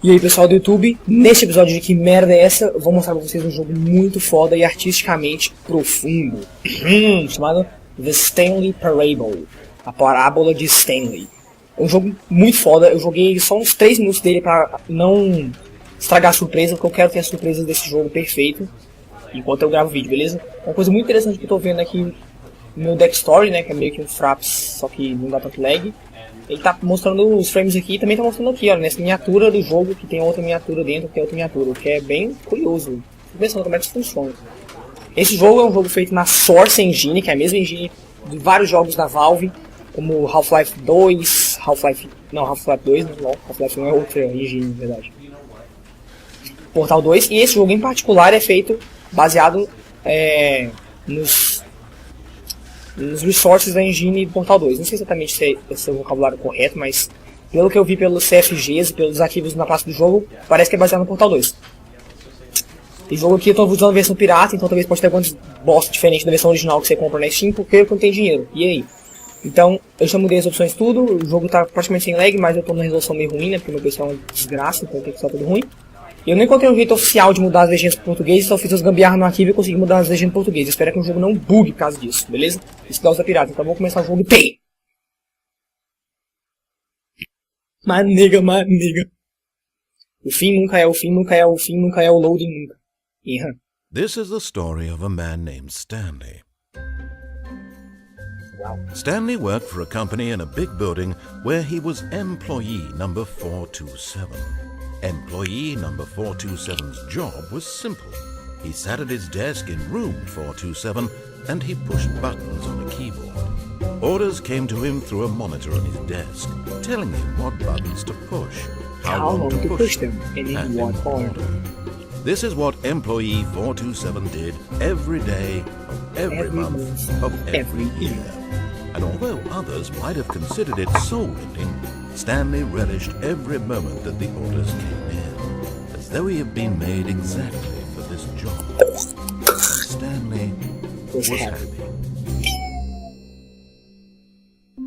E aí pessoal do YouTube, nesse episódio de Que Merda É Essa, eu vou mostrar pra vocês um jogo muito foda e artisticamente profundo, chamado The Stanley Parable, a parábola de Stanley. É um jogo muito foda, eu joguei só uns 3 minutos dele pra não estragar a surpresa, porque eu quero ter as surpresas desse jogo perfeito, enquanto eu gravo o vídeo, beleza? Uma coisa muito interessante que eu tô vendo aqui no meu Deck Story, né, que é meio que um Fraps, só que não dá tanto lag. Ele tá mostrando os frames aqui e também tá mostrando aqui, olha, nessa miniatura do jogo que tem outra miniatura dentro, que é outra miniatura, o que é bem curioso. Tô pensando como é que isso funciona. Esse jogo é um jogo feito na Source Engine, que é a mesma engine de vários jogos da Valve, como Half-Life 2, Half-Life 2, não, Half-Life 1 é outra engine, na verdade. Portal 2, e esse jogo em particular é feito baseado nos resources da engine do Portal 2. Não sei exatamente se esse é o vocabulário correto, mas pelo que eu vi pelos CFGs e pelos arquivos na pasta do jogo, parece que é baseado no Portal 2. Esse jogo aqui eu tô usando a versão pirata, então talvez pode ter algumas bosta diferente da versão original que você compra na Steam, porque eu não tenho dinheiro. E aí? Então, eu já mudei as opções tudo, o jogo tá praticamente sem lag, mas eu tô numa resolução meio ruim, né, porque meu PC é uma desgraça, então tem que estar tudo ruim. Eu não encontrei um jeito oficial de mudar as legendas para português, então eu fiz as gambiarras no arquivo e consegui mudar as legendas para português. Espero que o jogo não bugue por causa disso, beleza? Isso dá usa pirata, então vamos começar o jogo. Tem! Manega. O fim nunca é o fim, nunca é o fim, nunca é o loading, nunca. This is the story of a man named Stanley. Wow. Stanley worked for a company in a big building where he was employee number 427. Employee number 427's job was simple. He sat at his desk in room 427 and he pushed buttons on a keyboard. Orders came to him through a monitor on his desk, telling him what buttons to push, how long to push them, and in what order. This is what employee 427 did every day of every month of every year. And although others might have considered it soul-rending, Stanley relished every moment that the orders came in, as though he had been made exactly for this job. And Stanley was happy.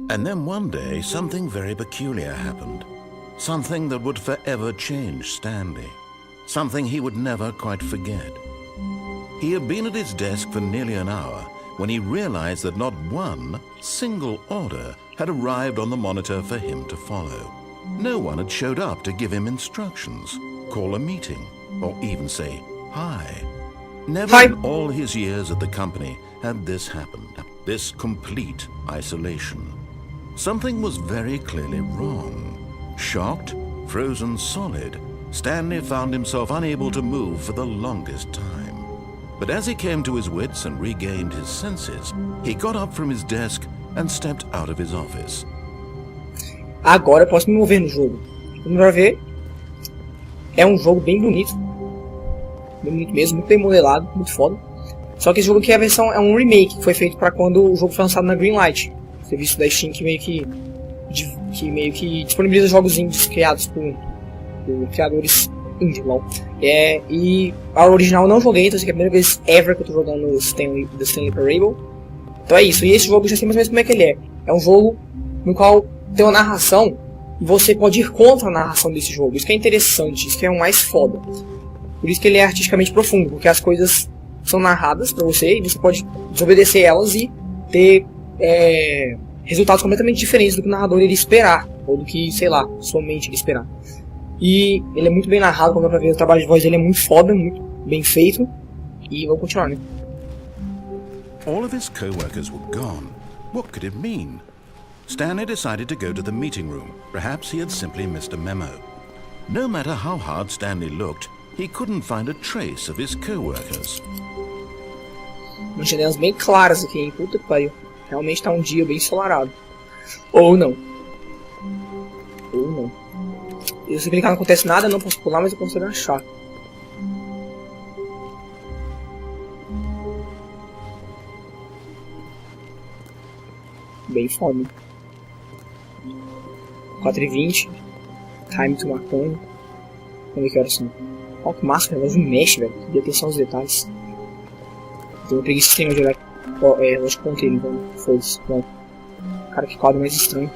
And then one day, something very peculiar happened. Something that would forever change Stanley. Something he would never quite forget. He had been at his desk for nearly an hour when he realized that not one single order had arrived on the monitor for him to follow. No one had showed up to give him instructions, call a meeting, or even say hi. Never in all his years at the company had this happened, this complete isolation. Something was very clearly wrong. Shocked, frozen solid, Stanley found himself unable to move for the longest time. But as he came to his wits and regained his senses, he got up from his desk and stepped out of his office. Agora eu posso me mover no jogo. Como vai ver, é um jogo bem bonito mesmo, muito bem modelado, muito foda. Só que esse jogo aqui é um remake que foi feito para quando o jogo foi lançado na Greenlight, serviço da Steam que meio que disponibiliza jogos indies criados por criadores indie, e a original eu não joguei, então essa aqui é a primeira vez ever que eu tô jogando The Stanley Parable. Então é isso, e esse jogo já sei mais ou menos como é que ele é. É um jogo no qual tem uma narração e você pode ir contra a narração desse jogo. Isso que é interessante, isso que é o mais foda. Por isso que ele é artisticamente profundo, porque as coisas são narradas pra você e você pode desobedecer elas e ter resultados completamente diferentes do que o narrador iria esperar, ou do que, sei lá, sua mente iria esperar. E ele é muito bem narrado, como dá pra ver, o trabalho de voz dele é muito foda, muito bem feito. E vou continuar, né? All of his co-workers were gone. What could it mean? Stanley decided to go to the meeting room. Perhaps he had simply missed a memo. No matter how hard Stanley looked, he couldn't find a trace of his co-workers. Umas janelas bem claras aqui, hein? Puta que pariu. Realmente tá um dia bem ensolarado. Ou não. E se clicar não acontece nada, eu não posso pular, mas eu consigo achar. Bem foda. 4h20. Time to maconha. Vamos ver que horas são. Olha que massa, o relógio mexe, velho. Dê atenção aos detalhes. Eu peguei esse sistema de olhar. Relógio ponteiro, então foda-se. Cara, que quadro mais estranho.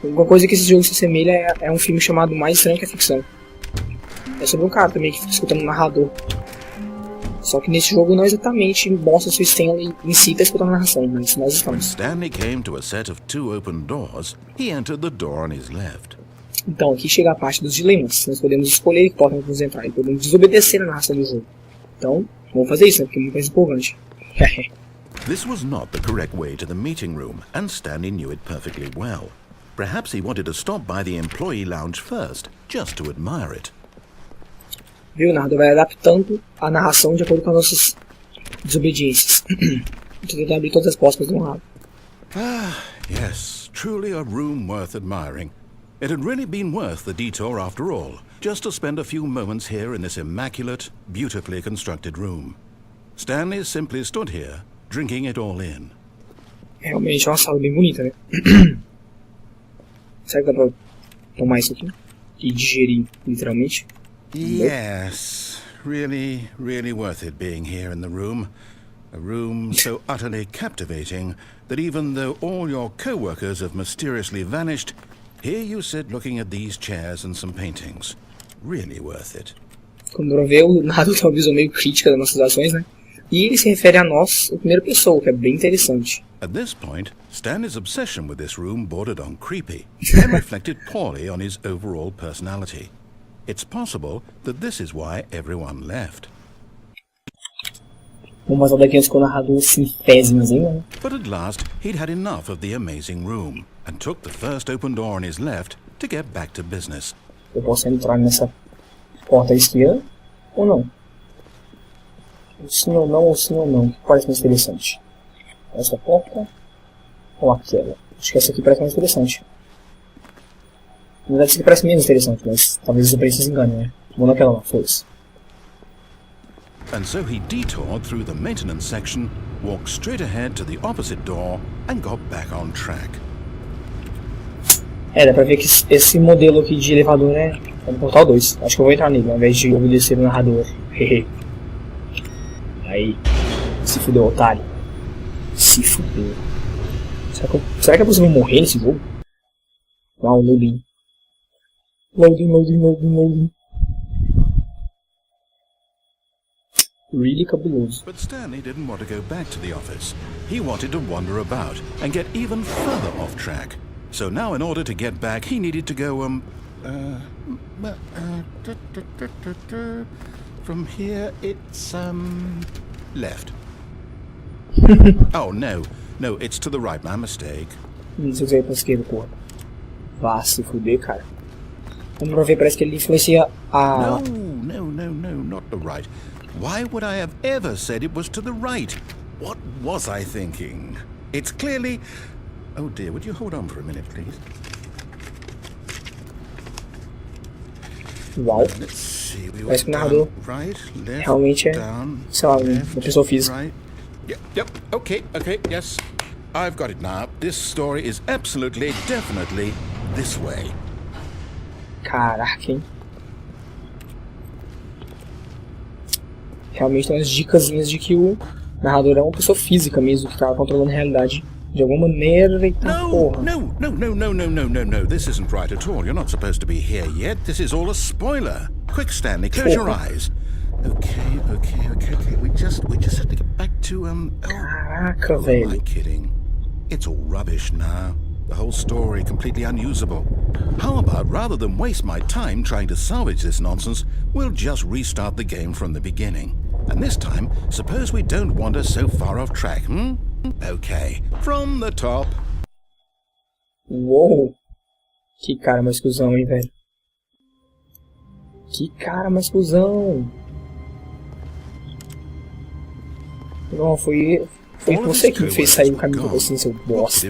Uma coisa que esse jogo se assemelha é um filme chamado Mais Estranho que a Ficção. É sobre um cara também que fica escutando o narrador. Só que nesse jogo não exatamente mostra se o Stanley em si tá escutando a narração, mas nós estamos. Stanley came to a set of 2 open doors. He entered the door on his left. Então, aqui chega a parte dos dilemas. Nós podemos escolher que porta vamos entrar e podemos desobedecer a narração do jogo. Então, vamos fazer isso, né? Porque é muito mais empolgante. This was not the correct way to the meeting room, and Stanley knew it perfectly well. Perhaps he wanted to stop by the employee lounge first, just to admire it. Viu? O narrador vai adaptando a narração de acordo com as nossas desobediências. Estou tentando abrir todas as portas de um lado. Ah, yes, truly a room worth admiring. It had really been worth the detour after all, just to spend a few moments here in this immaculate, beautifully constructed room. Stanley simply stood here, drinking it all in. Realmente é uma sala bem bonita, né? Será que dá pra tomar isso aqui? E digerir, literalmente? Yes, really, really worth it being here in the room. A room so utterly captivating that even though all your co-workers have mysteriously vanished, here you sit looking at these chairs and some paintings. Really worth it. Quando eu ver, o narrador tem uma visão meio crítica das nossas ações, né? E ele se refere a nós, em primeira pessoa, que é bem interessante. At this point, Stanley's obsession with this room bordered on creepy and reflected poorly on his overall personality. It's possible that this is why everyone left. Vamos passar daqui antes com o narrador sintésimas, hein, né? But at last, he'd had enough of the amazing room and took the first open door on his left to get back to business. Eu posso entrar nessa porta à esquerda ou não? Ou sim ou não, ou sim ou não. O que parece mais interessante? Essa porta ou aquela? Acho que essa aqui parece mais interessante. Na verdade, essa aqui parece menos interessante, mas talvez os preços enganem, né? Vou naquela lá, foi-se. And so he detoured through the maintenance section, walked straight ahead to the opposite door, and got back on track. É, dá pra ver que esse modelo aqui de elevador é no portal 2. Acho que eu vou entrar nele, ao invés de obedecer o narrador. Aí, se fudeu, otário. Se fudeu. Será que é possível morrer nesse jogo? Uau, loading. Loading. Really cabuloso. But Stanley didn't want to go back to the office. He wanted to wander about and get even further off track. So now in order to get back, he needed to go, from here it's, left. Oh, no, it's to the right, my mistake. Isso aí pra esquerda, porra. Vá se fuder, cara. Vamos ver, parece que ele influencia a... No, not the right. Why would I have ever said it was to the right? What was I thinking? It's clearly... Oh dear, would you hold on for a minute, please? Uau. Let's see, we Parece que o narrador right, left, realmente é, down, sei lá, left, uma pessoa física. right. Yep, okay, yes. I've got it now. This story is absolutely, definitely this way. Caraca, hein? Realmente tem umas dicasinhas de que o narrador é uma pessoa física mesmo, que tá controlando a realidade de alguma maneira e tá, porra. No. This isn't right at all. You're not supposed to be here yet. This is all a spoiler. Quick, Stanley, close your eyes. Okay. We just have to get back to, Caraca, Who am I velho. kidding? It's all rubbish now. The whole story completely unusable. How about, rather than waste my time trying to salvage this nonsense, we'll just restart the game from the beginning. And this time, suppose we don't wander so far off track, Okay, from the top. Uou. Que cara mais cuzão, hein, velho. Que cara mais cuzão. Não, foi você que me fez sair do caminho assim, seu bosta.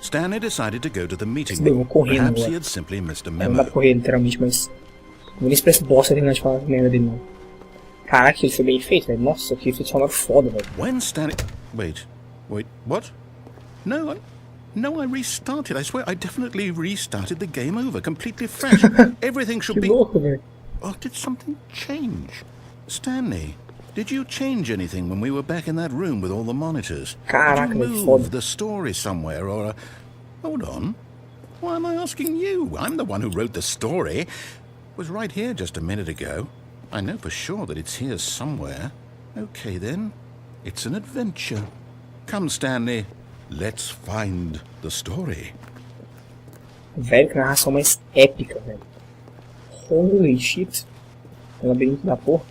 Stanley decided to go to the meeting Você deu room. correndo Perhaps he agora. had simply missed a Não dá memo. pra correr literalmente, mas... Não vou nem esperar esse bosta terminar de falar a merda dele, não. Caraca, ele foi bem feito, velho. Nossa, que efeito sonoro foda, velho. When Stanley... Wait, what? No, I restarted. I swear, I definitely restarted the game over, completely fresh. Everything should Que be... louco, velho. Oh, did something change? Stanley, did you change anything when we were back in that room with all the monitors? Caraca, did you velho, move foda. the story somewhere or... Hold on. Why am I asking you? I'm the one who wrote the story. was right here just a minute ago. I know for sure that it's here somewhere. Okay then, it's an adventure. Come, Stanley, let's find the story. Velho, que narração mais épica, velho. Holy shit. O labirinto da porra.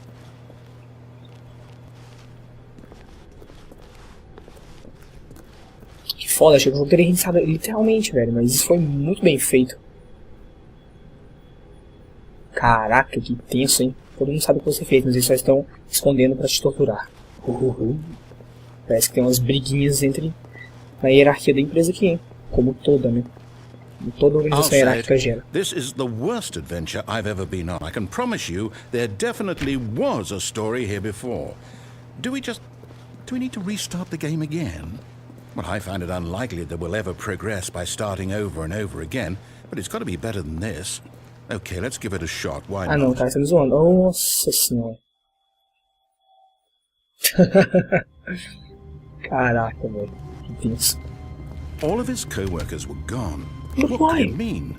Que foda, achei que o jogo teria reiniciado literalmente, velho. Mas isso foi muito bem feito. Caraca, que tenso, hein? Todo mundo sabe o que você fez, mas eles só estão escondendo pra te torturar. Parece que tem umas briguinhas na hierarquia da empresa aqui, hein? Como toda, né? Como toda organização hierárquica gera. This is the worst adventure I've ever been on. I can promise you there definitely was a story here before. Do we need to restart the game again? Well, I find it unlikely that we'll ever progress by starting over and over again, but it's got to be better than this. Okay, let's give it a shot. Why not? Ah não, cara, você tá me zoando. Nossa senhora. Caraca, velho. Que tenso. All of his co-workers were gone. But What why? could it mean?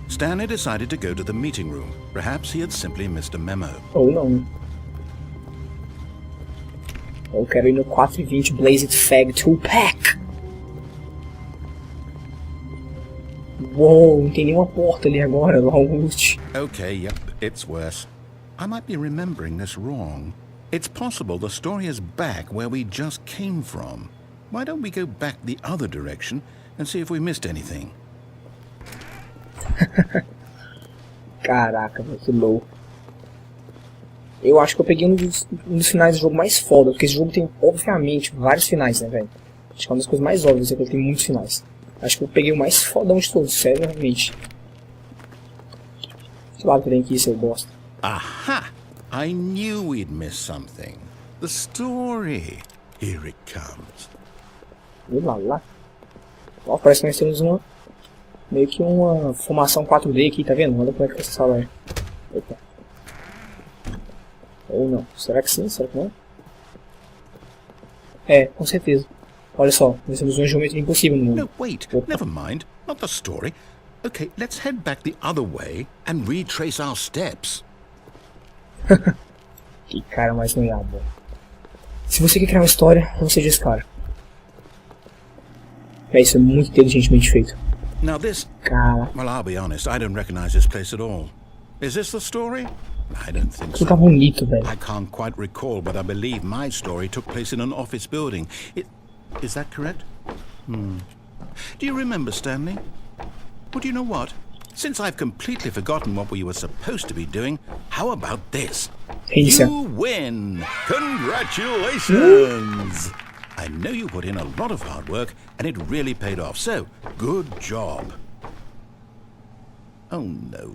Stanley decided to go to the meeting room. Perhaps he had simply missed a memo. Ou não. Eu quero ir no 420 Blazed Fag 2-pack. Uou, não tem nenhuma porta ali agora, August. Okay, yep, it's worse. I might be remembering this wrong. It's possible the story is back where we just came from. Why don't we go back the other direction and see if we missed anything? Caraca, que louco. Eu acho que eu peguei um dos finais do jogo mais foda, porque esse jogo tem, obviamente, vários finais, né, velho? Acho que é uma das coisas mais óbvias é que ele tem muitos finais. Acho que eu peguei o mais fodão de todos, sério, realmente. Que lado que tem aqui, se eu gosto. Aha! I knew we'd miss something. The story. Here it comes. E lá. Ó, parece que nós temos meio que uma formação 4D aqui, tá vendo? Olha como é que essa sala é. Opa. Ou não. Será que sim? Será que não? É, com certeza. Olha só, nós temos uma geometria impossível no mundo. No, wait. Never mind. Not the story. Okay, let's head back the other way and retrace our steps. Que cara mais noiado. Se você quer criar uma história, não seja esse cara. Isso é muito inteligentemente feito. Now this... Cara, Well, I'll be honest, I don't recognize this place at all. Is this the story? I don't think tudo tá so. bonito, velho. I can't quite recall, but I believe my story took place in an office building. Is that correct? Do you remember, Stanley? Well, do you know what? Since I've completely forgotten what we were supposed to be doing, how about this? Isso. You win! Congratulations! I know you put in a lot of hard work, and it really paid off, so good job. Oh, no.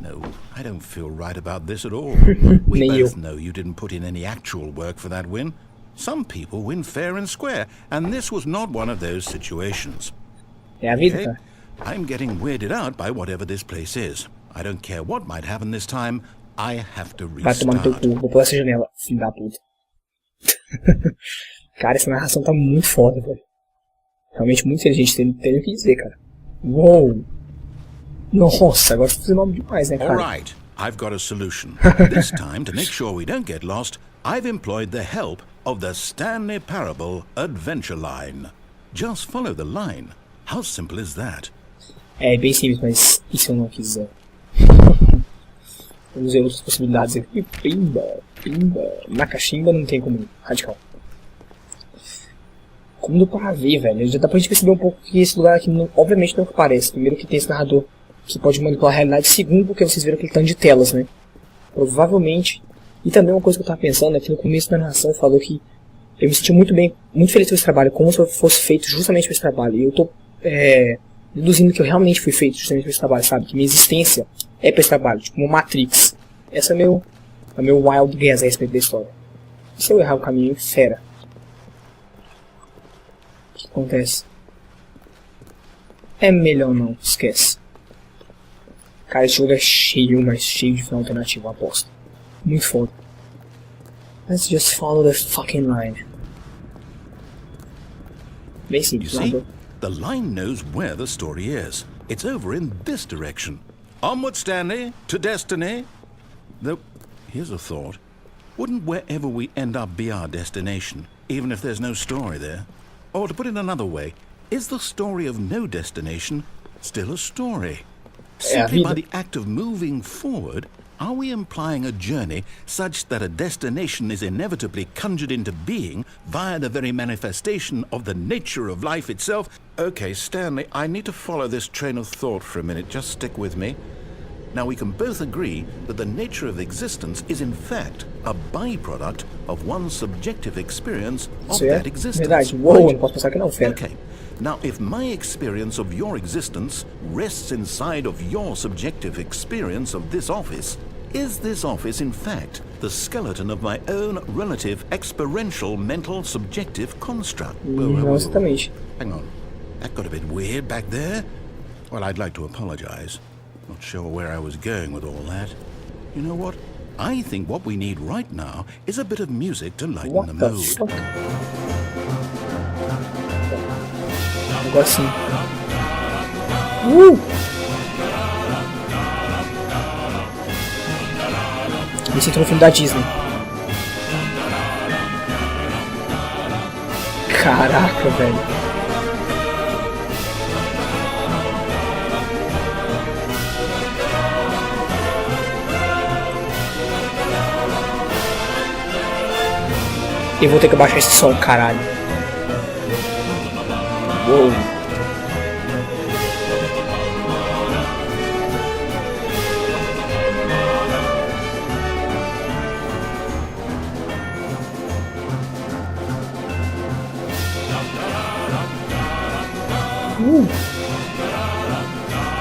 No, I don't feel right about this at all. We both know you didn't put in any actual work for that win. Some people win fair and square, and this was not one of those situations. É a vida, cara. I'm getting weirded out by whatever this place is. I don't care what might happen this time. I have to Vai tomar no teu restart. cu, vou pular essa janela, filho da puta. Cara, essa narração tá muito foda, velho. Realmente muito inteligente, tem o que dizer, cara. Uou! Nossa, agora você tá fazendo nome demais, né, cara? Alright, I've got a solution. This time, to make sure we don't get lost, I've employed the help of the Stanley Parable Adventure Line. Just follow the line. How simple is that? É bem simples, mas e se eu não quiser? Vamos ver outras possibilidades aqui. Pimba. Na cachimba não tem como ir. Radical. Como deu pra ver, velho? Já dá pra gente perceber um pouco que esse lugar aqui, obviamente, não é o que parece. Primeiro que tem esse narrador que pode manipular a realidade. Segundo, porque vocês viram aquele tanto de telas, né? Provavelmente. E também uma coisa que eu tava pensando é que no começo da narração falou que eu me senti muito bem, muito feliz com esse trabalho, como se eu fosse feito justamente para esse trabalho. E eu tô deduzindo que eu realmente fui feito justamente para esse trabalho, sabe? Que minha existência é para esse trabalho, tipo uma Matrix. Esse é meu wild guess a respeito da história. E se eu errar o caminho, fera. O que acontece? É melhor não, esquece. Cara, esse jogo é cheio, mas cheio de final alternativo, aposto. Muito foda. Let's just follow the fucking line. Bem You simples, see? nada. The line knows where the story is. It's over in this direction. Onward, Stanley, to destiny. Though, here's a thought. Wouldn't wherever we end up be our destination, even if there's no story there? Or to put it another way, is the story of no destination still a story? Simply by the act of moving forward, are we implying a journey such that a destination is inevitably conjured into being via the very manifestation of the nature of life itself? Okay, Stanley, I need to follow this train of thought for a minute. Just stick with me. Now, we can both agree that the nature of existence is in fact a byproduct of one's subjective experience of that existence. Verdade. Uou, não posso pensar que não, fera. Okay. Now, if my experience of your existence rests inside of your subjective experience of this office, is this office, in fact, the skeleton of my own relative experiential mental subjective construct? Não exatamente. Hang on. That got a bit weird back there. Well, I'd like to apologize. Not sure where I was going with all that. You know what? I think what we need right now is a bit of music to lighten the mood. Fuck? Agora sim. Me sinto no filme da Disney. Caraca, velho. Eu vou ter que abaixar esse som, caralho. Uou.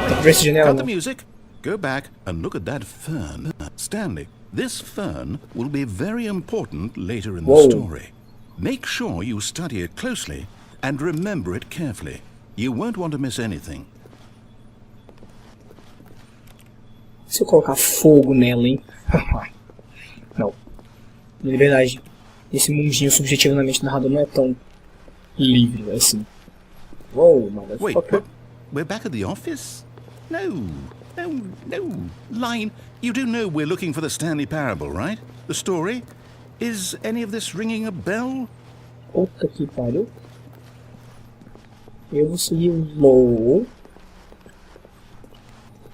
Tem que ver esse janela. Cut the music. Go back and look at that fern. Stanley, this fern will be very important later in the story. Make sure you study it closely and remember it carefully. You won't want to miss anything. Se eu colocar fogo nela, hein? Não. Na verdade, esse mundinho subjetivo na mente do narrador não é tão livre assim. Whoa, motherfucker. Wait, we're back at the office? No. Line, you do know we're looking for the Stanley Parable, right? The story? Is any of this ringing a bell? Puta que pariu. Eu vou seguir o low.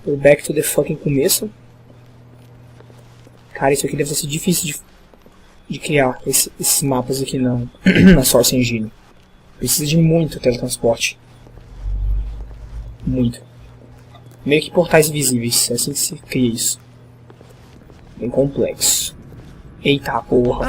Go back to the fucking começo. Cara, isso aqui deve ser difícil de criar, esses mapas aqui na Source Engine. Precisa de muito teletransporte. Muito. Meio que portais invisíveis, é assim que se cria isso. Bem complexo. Eita porra.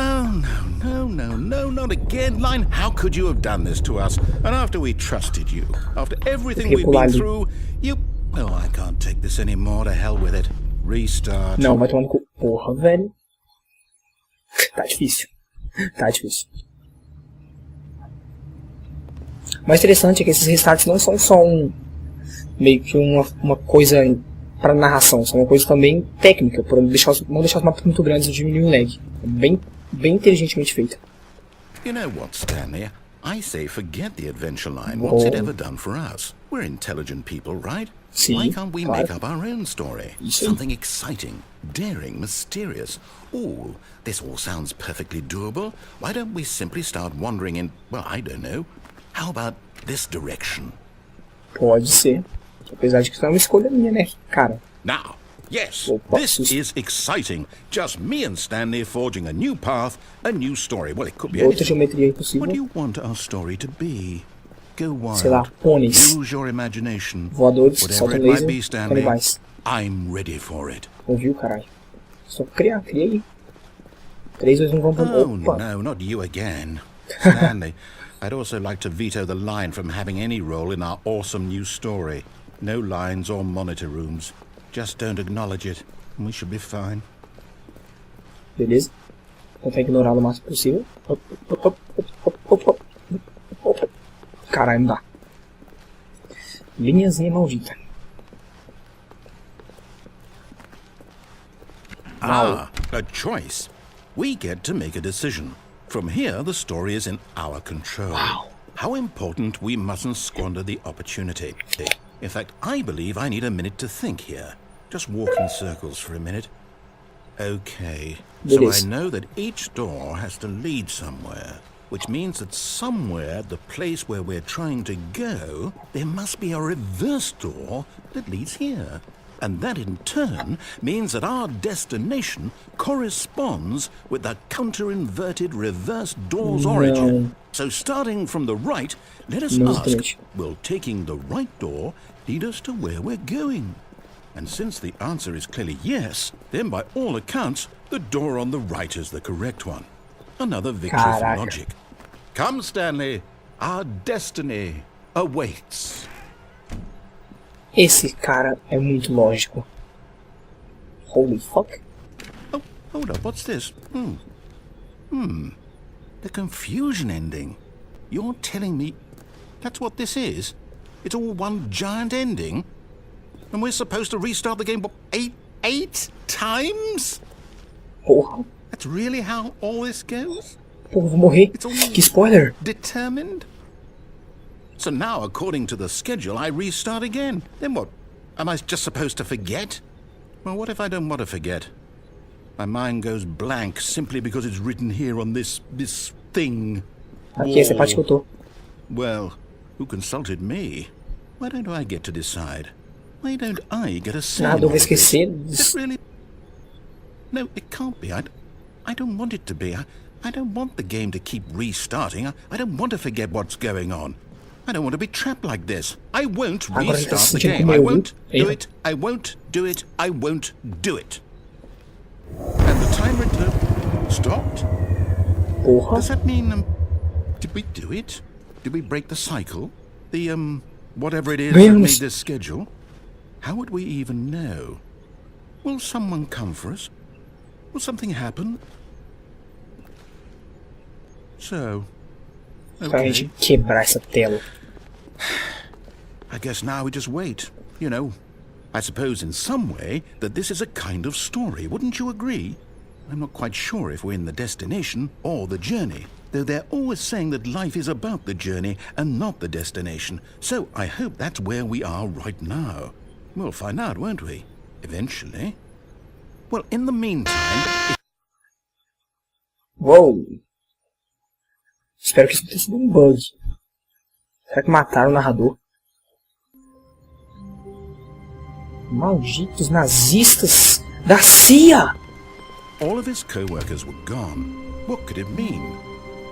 Oh, no, not again, Line. How could you have done this to us? And after we trusted you, after everything we've been through, you... Oh, I can't take this anymore, to hell with it. Restart. Não, vai tomar no cu. Porra, velho. Tá difícil. Tá difícil. O mais interessante é que esses restarts não são só meio que uma coisa para narração, são uma coisa também técnica, para não deixar os mapas muito grandes e diminuir o lag. É bem inteligentemente feito. You know what, Stanley? I say forget the adventure line. What's it ever done for us? We're intelligent people, right? Sim, why can't we claro. make up our own story? Isso. Something exciting, daring, mysterious. Ooh, this all sounds perfectly doable. Why don't we simply start wandering in, well, I don't know. How about this direction? Pode ser. Apesar de que isso é uma escolha minha, né, cara? Now, yes, Opa, this is exciting. Just me and Stanley forging a new path, a new story. Well, it could be Outra anything. geometria impossível. What do you want our story to be? Go wild. Sei lá, pôneis. Use your imagination. Voadores, Whatever soltam it might laser, be, Stanley, canibais. I'm ready for it. Ouviu, caralho? Só criar, cria aí. 3, 2, 1, vamos. Oh, Opa. no, not you again. Stanley, I'd also like to veto the line from having any role in our awesome new story. No lines or monitor rooms. Just don't acknowledge it, and we should be fine. Beleza? Tentar ignorar o máximo possível. Caralho, não dá. Linhazinha maldita. Ah, a choice. We get to make a decision. From here, the story is in our control. Wow. How important we mustn't squander the opportunity. In fact, I believe I need a minute to think here. just walk in circles for a minute. Okay, so Beleza. I know that each door has to lead somewhere, which means that somewhere at the place where we're trying to go, there must be a reverse door that leads here. And that in turn means that our destination corresponds with the counter-inverted reverse door's origin. So starting from the right, let us ask, will taking the right door lead us to where we're going? And since the answer is clearly yes, then by all accounts, the door on the right is the correct one. Another victory for logic. Come, Stanley, our destiny awaits. Esse cara é muito lógico. Holy fuck. Oh, hold up, what's this? The confusion ending. You're telling me that's what this is? It's all one giant ending? And we're supposed to restart the game, what, eight times? Porra. That's really how all this goes? Porra, vou morrer. Que spoiler. Determined? So now, according to the schedule, I restart again. Then what? Am I just supposed to forget? Well, what if I don't want to forget? My mind goes blank simply because it's written here on this thing. Aqui, essa é a parte que eu tô. Well, who consulted me? Why don't I get to decide? Why don't I get a say? Nada, eu vou esquecer. Is it really? No, it can't be. I don't want it to be. I don't want the game to keep restarting. I don't want to forget what's going on. I don't want to be trapped like this. I won't restart the game. I won't do it. I won't do it. I won't do it. And the timer stopped? Porra. Does that mean, did we do it? Did we break the cycle? The, whatever it is that made this schedule? How would we even know? Will someone come for us? Will something happen? So, Pra gente quebrar essa tela. I guess now we just wait. You know, I suppose in some way that this is a kind of story, wouldn't you agree? I'm not quite sure if we're in the destination or the journey, though they're always saying that life is about the journey and not the destination. So I hope that's where we are right now. We'll find out, won't we? Eventually. Well, in the meantime... Uou! Espero que isso não tenha sido bug. Será que mataram o narrador? Malditos nazistas da CIA! All of his co-workers were gone. What could it mean?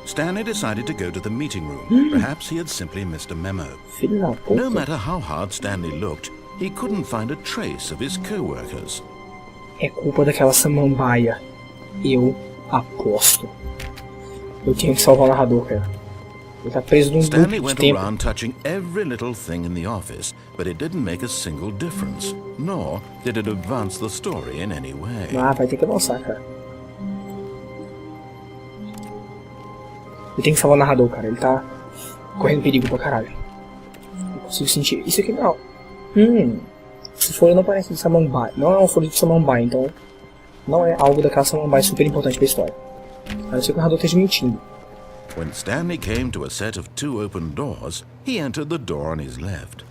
Stanley decided to go to the meeting room. Perhaps he had simply missed a memo. Filho da puta. No matter how hard Stanley looked, he couldn't find a trace of his co-workers. É culpa daquela samambaia. Eu aposto. Eu tenho que salvar o narrador, cara. Ele tá preso num Stanley loop de went tempo. around touching every little thing in the office, but it didn't make a single difference, nor did it advance the story in any way. Ah, vai ter que avançar, cara. Eu tenho que salvar o narrador, cara. Ele tá correndo perigo pra caralho. Eu consigo sentir. Isso aqui não. Esse folha não parece de samambaia. Não é uma folha de samambaia, então não é algo daquela samambaia super importante pra história. A não ser que o narrador esteja mentindo. When Stanley came to a set of 2 open doors, he entered the door on his left.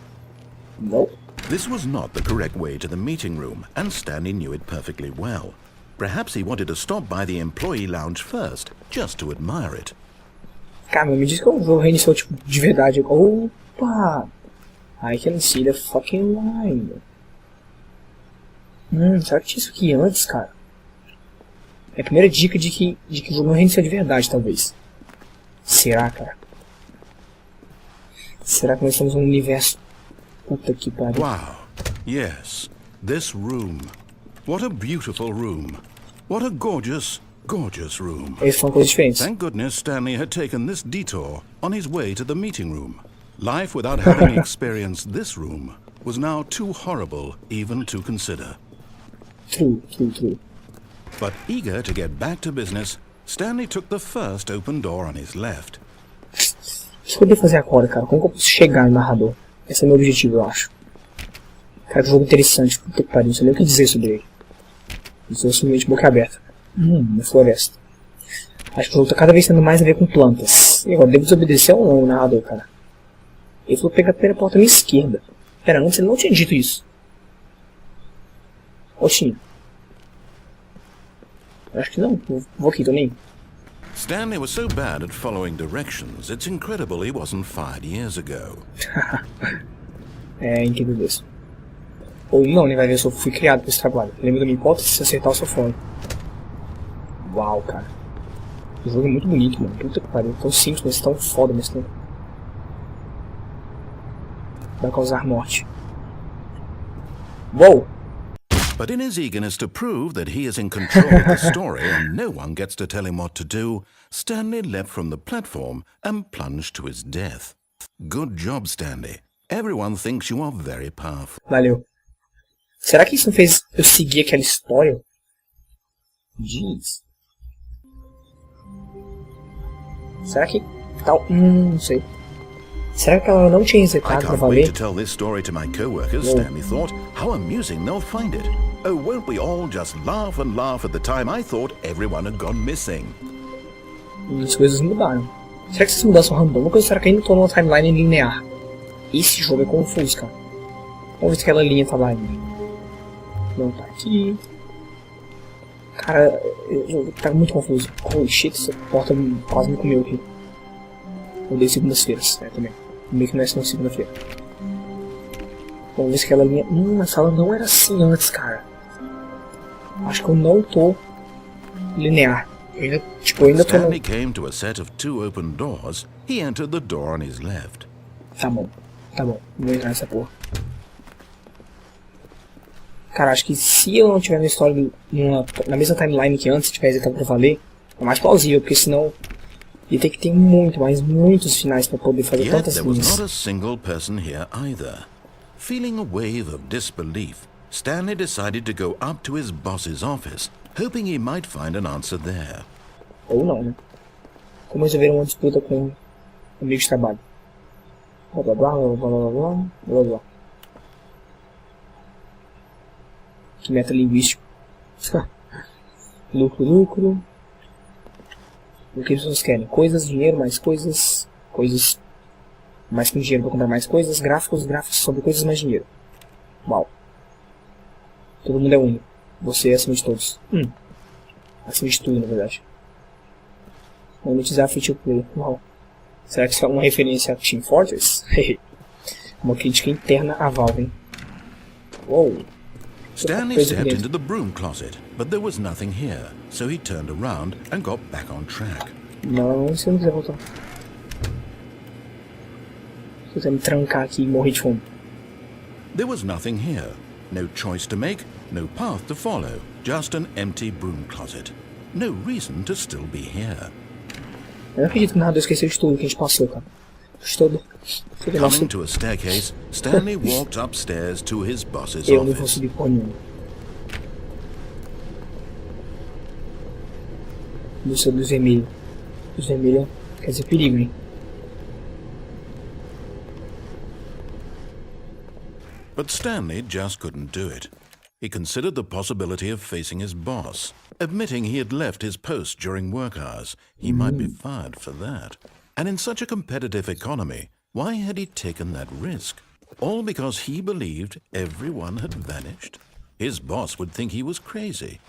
Nope. This was not the correct way to the meeting room, and Stanley knew it perfectly well. Perhaps he wanted to stop by the employee lounge first, just to admire it. Cara, me diz que o jogo reiniciou tipo de verdade. Opa! I can see the fucking line. Será que tinha isso aqui antes, cara? É a primeira dica de que o jogo não reiniciou de verdade, talvez. Será, cara? Será que nós estamos num universo... Puta que pariu. Wow. Yes. This room. What a beautiful room. What a gorgeous, gorgeous room. Eles são coisas diferentes. Thank goodness Stanley had taken this detour on his way to the meeting room. Life without having experienced this room was now too horrible even to consider. True. But eager to get back to business, Stanley took the first open door on his left. O que eu devo fazer agora, cara? Como que eu posso chegar no narrador? Esse é o meu objetivo, eu acho. Cara, que jogo interessante. Puta que pariu, não sei nem o que dizer sobre ele. Estou simplesmente boca aberta. Na floresta. Acho que o jogo tá cada vez tendo mais a ver com plantas. E agora, devo desobedecer ou não o narrador, cara? Ele falou pegar a primeira porta à minha esquerda. Pera, antes ele não tinha dito isso. Oxi. Acho que não. Vou aqui, tô nem. Stanley was so bad at following directions, it's incredible he wasn't fired years ago. É incrível isso. Ou não, né? Vai ver, eu só fui criado pra esse trabalho. Lembra da minha hipótese? Se acertar, eu sou fora. Uau, cara. O jogo é muito bonito, mano. Puta que pariu. Tão simples, mas tão foda, mas tão... Vai causar morte. Uou! But in his eagerness to prove that he is in control of the story and no one gets to tell him what to do, Stanley leapt from the platform and plunged to his death. Good job, Stanley. Everyone thinks you are very powerful. Valeu. Será que isso não fez eu seguir aquela história? Jeez. Será que tal? Não sei. Será que ela não tinha I resetado pra can't wait valer? to tell this story to my co-workers, Stanley thought. How amusing they'll find it. Oh, won't we all just laugh and laugh at the time I thought everyone had gone missing? E as coisas mudaram. Será que essas mudanças são randômicas ou será que ainda tô numa timeline linear? Esse jogo é confuso, cara. Vamos ver se aquela linha tá lá ainda. Não tá aqui. Cara, tá muito confuso. Holy shit, essa porta quase me comeu aqui. Eu dei segundas-feiras, também. Meio que não é só segunda-feira. Vamos ver se aquela linha... a sala não era assim antes, cara. Acho que eu não tô linear. Eu ainda tô no... Stanley came to a set of 2 open doors. He entered the door on his left. Tá bom. Vou entrar nessa porra. Cara, acho que se eu não tiver minha história na mesma timeline que antes, tiver resetado pra valer, é mais plausível, porque senão ia ter que ter muitos finais pra poder fazer Yet tantas there was linhas. not a single person here either. Feeling a wave of disbelief, Stanley decided to go up to his boss's office, hoping he might find an answer there. Ou não, né? Como resolver uma disputa com um amigo de trabalho. Blá blá blá blá blá blá blá blá blá. Que metalinguístico. Lucro. O que as pessoas querem? Coisas, dinheiro, mais coisas. Coisas. Mais com dinheiro para comprar mais coisas. Gráficos sobre coisas mais dinheiro. Uau. Todo mundo é único. Você é acima de todos. Acima de tudo, na verdade. Monetizar free to play. Uau. Será que isso é uma referência a Team Fortress? Uma crítica interna à Valve, hein? Uou. Stanley stepped into the broom closet, but there was nothing here, so he turned around and got back on track. Não, se eu não quiser voltar. Se eu quiser me trancar aqui e morrer de fome. There was nothing here. No choice to make, no path to follow, just an empty broom closet. No reason to still be here. Eu não acredito que o narrador esqueceu de tudo que a gente passou, cara. Coming to a staircase, Stanley walked upstairs to his boss's Eu não vou office. subir por nenhum. Luz vermelho. Luz vermelha quer dizer perigo, hein? But Stanley just couldn't do it. He considered the possibility of facing his boss, admitting he had left his post during work hours. He might be fired for that. And in such a competitive economy, why had he taken that risk? All because he believed everyone had vanished? His boss would think he was crazy.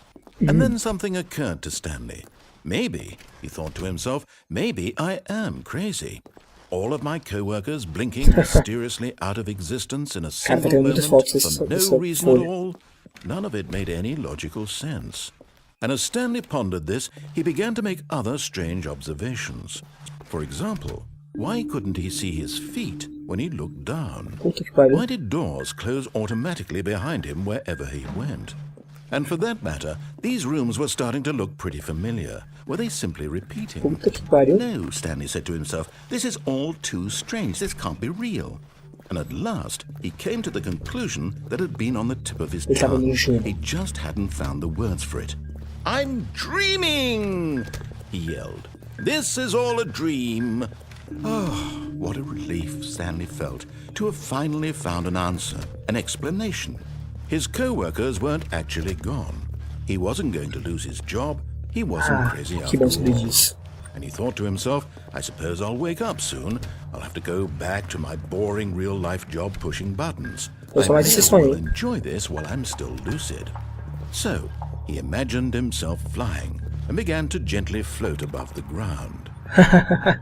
And then something occurred to Stanley. Maybe, he thought to himself, maybe I am crazy. All of my co-workers blinking mysteriously out of existence in a single moment for no reason at all. None of it made any logical sense. And as Stanley pondered this, he began to make other strange observations. For example, why couldn't he see his feet when he looked down? Why did doors close automatically behind him wherever he went? And for that matter, these rooms were starting to look pretty familiar. Were they simply repeating? No, Stanley said to himself, this is all too strange. This can't be real. And at last, he came to the conclusion that had been on the tip of his tongue. He just hadn't found the words for it. I'm dreaming, he yelled. This is all a dream. Oh, what a relief Stanley felt to have finally found an answer, an explanation. His co-workers weren't actually gone. He wasn't going to lose his job. He wasn't crazy after all. And he thought to himself, I suppose I'll wake up soon. I'll have to go back to my boring real-life job pushing buttons. I may as well enjoy this while I'm still lucid. So, he imagined himself flying and began to gently float above the ground.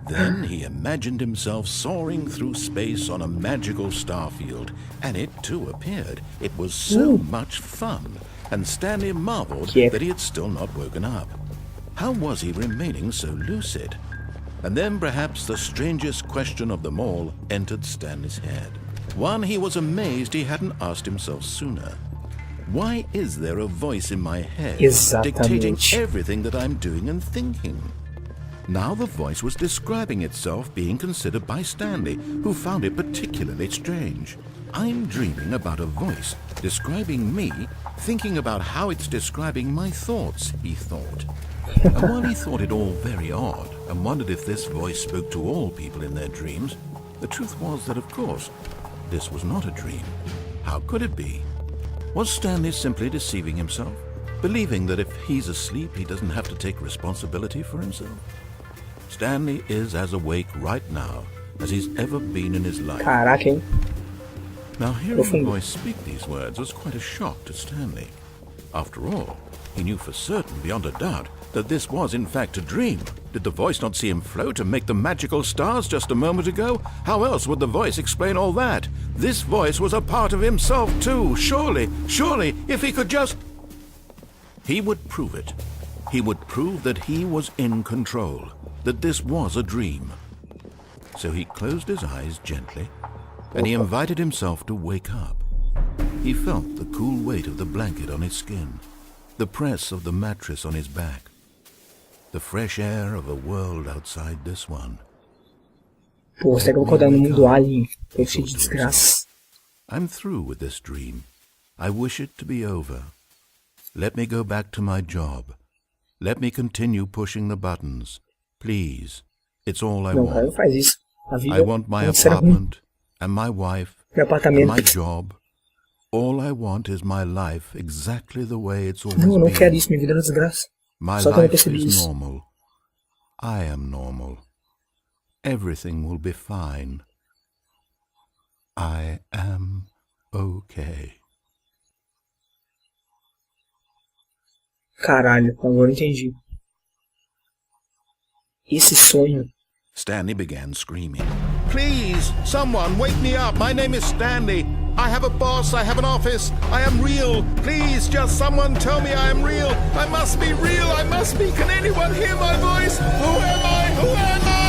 Then he imagined himself soaring through space on a magical starfield, and it too appeared. It was so much fun, and Stanley marveled that he had still not woken up. How was he remaining so lucid? And then perhaps the strangest question of them all entered Stanley's head. One he was amazed he hadn't asked himself sooner. Why is there a voice in my head dictating everything that I'm doing and thinking? Now the voice was describing itself being considered by Stanley, who found it particularly strange. I'm dreaming about a voice describing me, thinking about how it's describing my thoughts, he thought. And while he thought it all very odd, and wondered if this voice spoke to all people in their dreams, the truth was that, of course, this was not a dream. How could it be? Was Stanley simply deceiving himself, believing that if he's asleep, he doesn't have to take responsibility for himself? Stanley is as awake right now as he's ever been in his life. Caraca, hein? Now, hearing the voice speak these words was quite a shock to Stanley. After all, he knew for certain, beyond a doubt, that this was in fact a dream. Did the voice not see him float and make the magical stars just a moment ago? How else would the voice explain all that? This voice was a part of himself too. Surely, if he could just... He would prove it. He would prove that he was in control, that this was a dream. So he closed his eyes gently, and he invited himself to wake up. He felt the cool weight of the blanket on his skin, the press of the mattress on his back, the fresh air of a world outside this one. Pô, será que eu vou acordar no mundo alien? Eu cheio de desgraça. I'm through with this dream. I wish it to be over. Let me go back to my job. Let me continue pushing the buttons. Please. It's all I want. Não, cara, não faz isso. A vida I want my apartment and my wife and my job. All I want is my life exactly the way it's always been. Não, eu não quero isso. Minha vida é uma desgraça. My Só que eu não life percebi is isso. normal. I am normal. Everything will be fine. I am okay. Caralho, agora eu entendi. Esse sonho. Stanley began screaming. Please, someone, wake me up. My name is Stanley. I have a boss, I have an office, I am real. Please, just someone tell me I am real. I must be real, I must be. Can anyone hear my voice? Who am I? Who am I?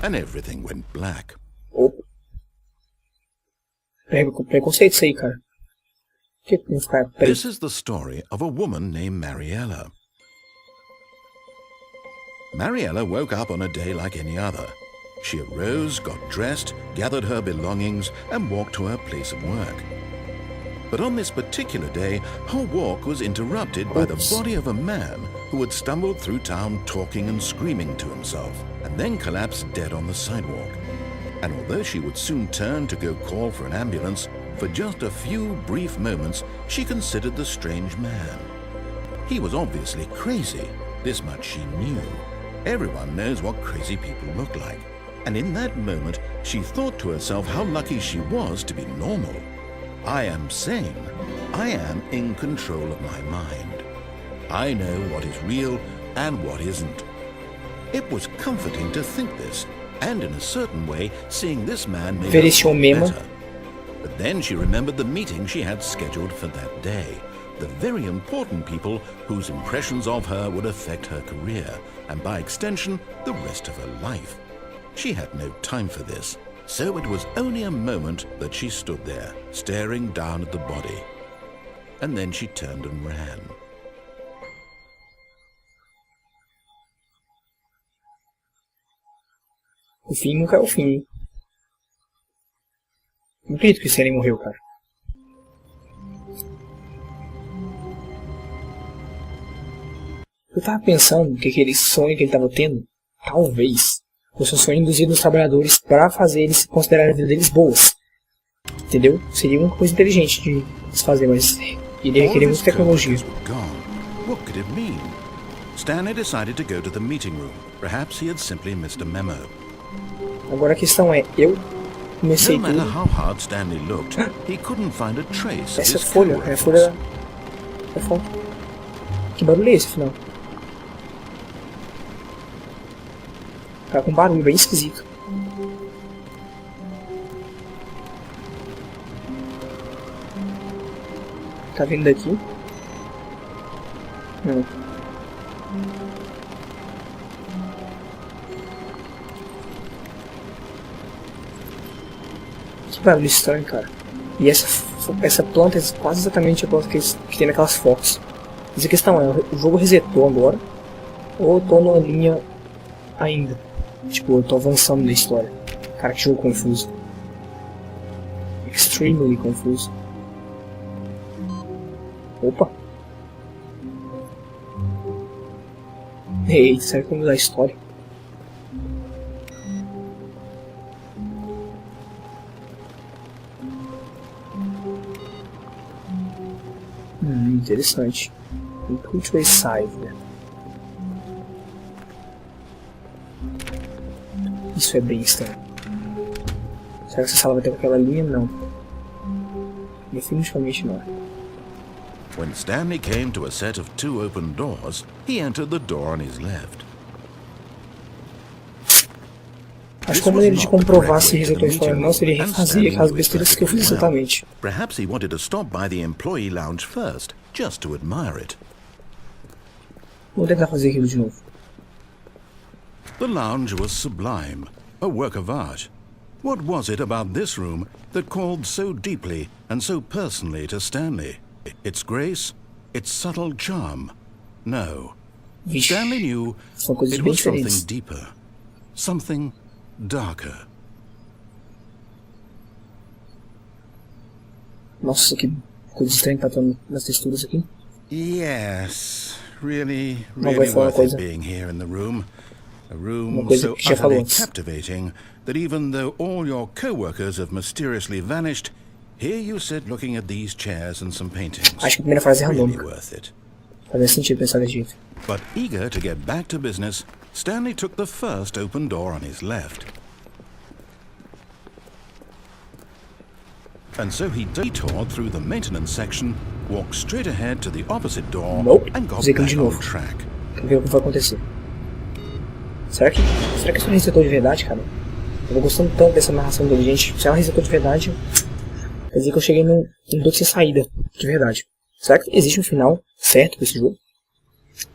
And everything went black. Opa. Preconceito isso aí, cara. This is the story of a woman named Mariella. Mariella woke up on a day like any other. She arose, got dressed, gathered her belongings, and walked to her place of work. But on this particular day, her walk was interrupted by the body of a man who had stumbled through town talking and screaming to himself, and then collapsed dead on the sidewalk. And although she would soon turn to go call for an ambulance, for just a few brief moments she considered the strange man. He was obviously crazy, this much she knew. Everyone knows what crazy people look like. And in that moment, she thought to herself how lucky she was to be normal. I am sane. I am in control of my mind. I know what is real and what isn't. It was comforting to think this, and in a certain way, seeing this man made her feel better. But then she remembered the meeting she had scheduled for that day. The very important people whose impressions of her would affect her career, and by extension, the rest of her life. She had no time for this, so it was only a moment that she stood there, staring down at the body. And then she turned and ran. O fim nunca é o fim. Não acredito que o Stanley morreu, cara. Eu tava pensando que aquele sonho que ele tava tendo, talvez, fosse um sonho induzido nos trabalhadores para fazer eles considerarem a vida deles boas. Entendeu? Seria uma coisa inteligente de se fazer, mas ele requeria muita tecnologia. What could it mean? Stanley decided to go to the meeting room. Perhaps he had simply missed a memo. Agora a questão é, eu comecei No matter tudo. how hard Stanley looked, he couldn't find a trace of Essa his folha, é a folha. É folha. Que barulho é esse, afinal? Tá com um barulho bem esquisito. Tá vindo daqui? Não. Que barulho estranho, cara. E essa planta é quase exatamente a planta que tem naquelas fotos. Mas a questão é, o jogo resetou agora? Ou eu tô numa linha ainda? Tipo, eu tô avançando na história. Cara, que jogo confuso. Extremely confuso. Opa! Ei, será que vamos mudar a história? Interessante. Input way save. Isso é bem estranho. Será que essa sala vai ter aquela linha? Não. Definitivamente não. When Stanley came to a set of 2 open doors, he entered the door on his left. Acho que a maneira de comprovar se resetou a história ou não seria refazer aquelas besteiras que eu fiz exatamente. Perhaps he wanted to stop by the employee lounge first, just to admire it. Vou tentar fazer aquilo de novo. The lounge was sublime, a work of art. What was it about this room that called so deeply and so personally to Stanley? Its grace? Its subtle charm? No. Vixe, Stanley knew são coisas it bem was something diferentes. deeper, something darker. Nossa, que coisa estranha que tá tendo nas texturas aqui. Yes, really, Não vai really falar uma worth coisa. it being here in the room. A Uma room coisa so que já falou utterly antes. captivating that even though all your co-workers have mysteriously vanished, here you sit looking at these chairs and some paintings. Acho que a primeira frase é Really randômica. worth it. Faz sentido pensar desse jeito. But eager to get back to business, Stanley took the first open door on his left. And so he detoured through the maintenance section, walked straight ahead to the opposite door, Nope. and got Fazer aquilo back de on novo. track. Quer ver o que vai acontecer. Será que isso resetou de verdade, cara? Eu tô gostando tanto dessa narração inteligente. Se ela resetou de verdade, quer dizer que eu cheguei num beco sem saída, de verdade. Será que existe um final certo pra esse jogo?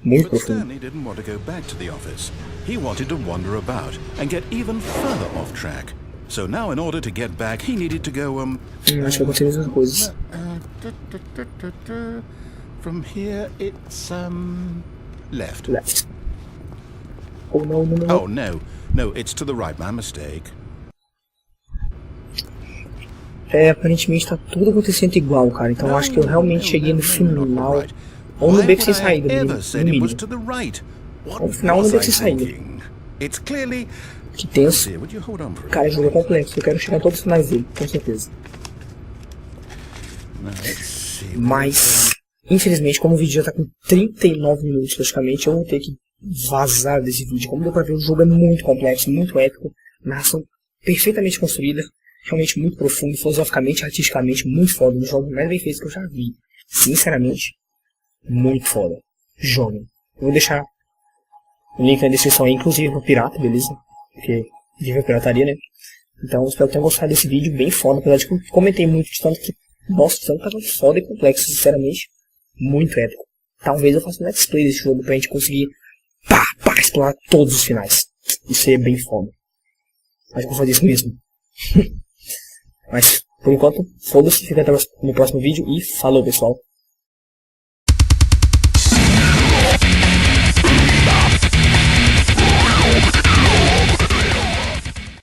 Muito But profundo. Stanley didn't want to go back to the office. He wanted to wander about and get even further off track. So now in order to get back, he needed to go, Acho que vai acontecer as mesmas coisas. From here it's, left. Left. Oh, não, não, não. Oh, no, it's to the right, my mistake. É, aparentemente tá tudo acontecendo igual, cara. Então eu acho que eu realmente cheguei no final. Ou no beco sem saída, no mínimo. Ou no final no beco sem saída. It's clearly... Que tenso. Would you hold on for a Cara, o jogo é complexo. Eu quero chegar em todos os finais dele, com certeza. Mas, infelizmente, como o vídeo já tá com 39 minutos praticamente, eu vou ter que vazar desse vídeo. Como deu pra ver, o jogo é muito complexo, muito épico. Narração perfeitamente construída. Realmente muito profundo, filosoficamente, artisticamente, muito foda. Um jogo mais bem feito que eu já vi. Sinceramente, muito foda. Joguem. Eu vou deixar o link na descrição aí, inclusive pro pirata, beleza? Porque vive a pirataria, né? Então espero que tenham gostado desse vídeo, bem foda. Apesar de que eu comentei muito de tanto que, nossa, tanto tava foda e complexo, sinceramente. Muito épico. Talvez eu faça um let's play desse jogo pra gente conseguir explorar todos os finais. Isso aí é bem foda. Acho que vou fazer isso mesmo. Mas, por enquanto, foda-se, fica até no próximo vídeo e falou, pessoal.